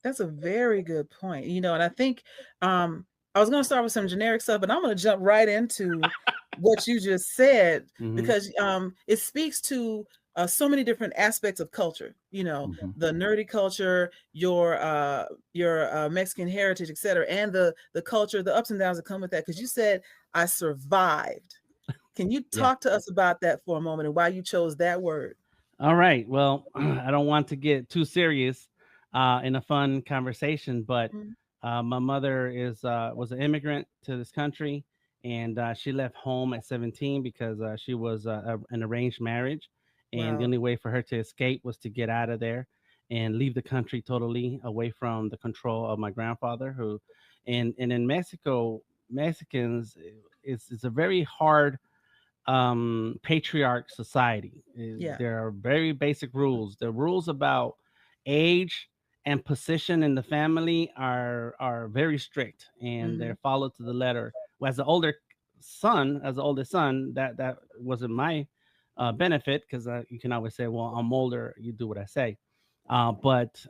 That's a very good point. And I think I was going to start with some generic stuff, but I'm going to jump right into what you just said Hmm. because it speaks to so many different aspects of culture. Hmm. The nerdy culture, your Mexican heritage, etc., and the culture, the ups and downs that come with that. Because you said I survived. Can you Yeah. talk to us about that for a moment and why you chose that word? All right. Well, I don't want to get too serious in a fun conversation, but Mhm. my mother is was an immigrant to this country, and she left home at 17 because she was an arranged marriage, and the Wow. only way for her to escape was to get out of there and leave the country totally away from the control of my grandfather, who, and in Mexico, Mexicans, it's a very hard patriarch society. Yeah. There are very basic rules. The rules about age and position in the family are very strict, and Hmm. they're followed to the letter. Well, as the oldest son, that wasn't my benefit, because you can always say, "Well, I'm older. You do what I say." But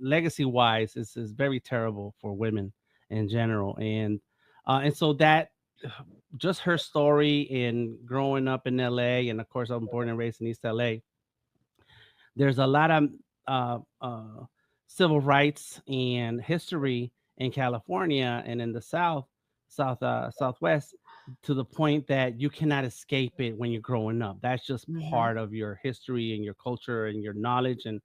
legacy wise, is very terrible for women in general, and so that just her story in growing up in LA, and of course I'm born and raised in East LA. There's a lot of uh, uh, civil rights and history in California and in the Southwest, to the point that you cannot escape it when you're growing up. That's just Hmm. part of your history and your culture and your knowledge, and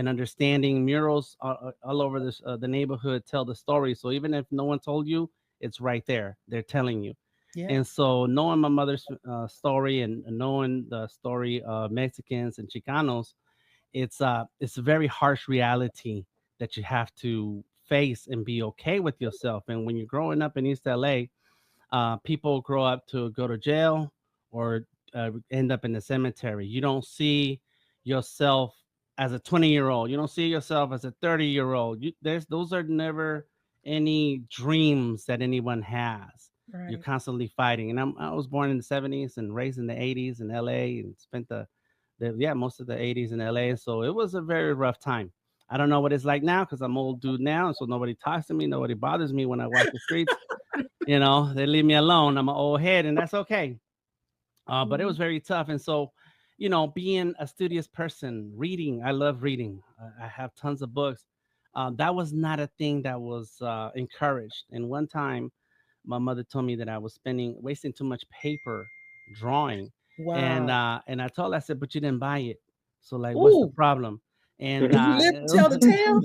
understanding. Murals all over the neighborhood tell the story. So even if no one told you, it's right there. They're telling you. Yeah. And so, knowing my mother's story, and knowing the story of Mexicans and Chicanos, it's a very harsh reality that you have to face and be okay with yourself. And when you're growing up in East LA, people grow up to go to jail or end up in the cemetery. You don't see yourself as a 20-year-old. You don't see yourself as a 30-year-old. There's those are never any dreams that anyone has. You're Right. constantly fighting. And I was born in the 70s and raised in the 80s in LA, and spent most of the 80s in LA. So it was a very rough time. I don't know what it's like now, because I'm old dude now, and so nobody talks to me, nobody bothers me when I walk the streets. They leave me alone. I'm an old head, and that's okay. But it was Mhm. very tough. And so, being a studious person, reading, I love reading. I have tons of books. That was not a thing that was encouraged. And one time, my mother told me that I was wasting too much paper drawing, and Wow. and I told her, I said, "But you didn't buy it, so like, what's the Ooh, problem?" And you live to tell the tale?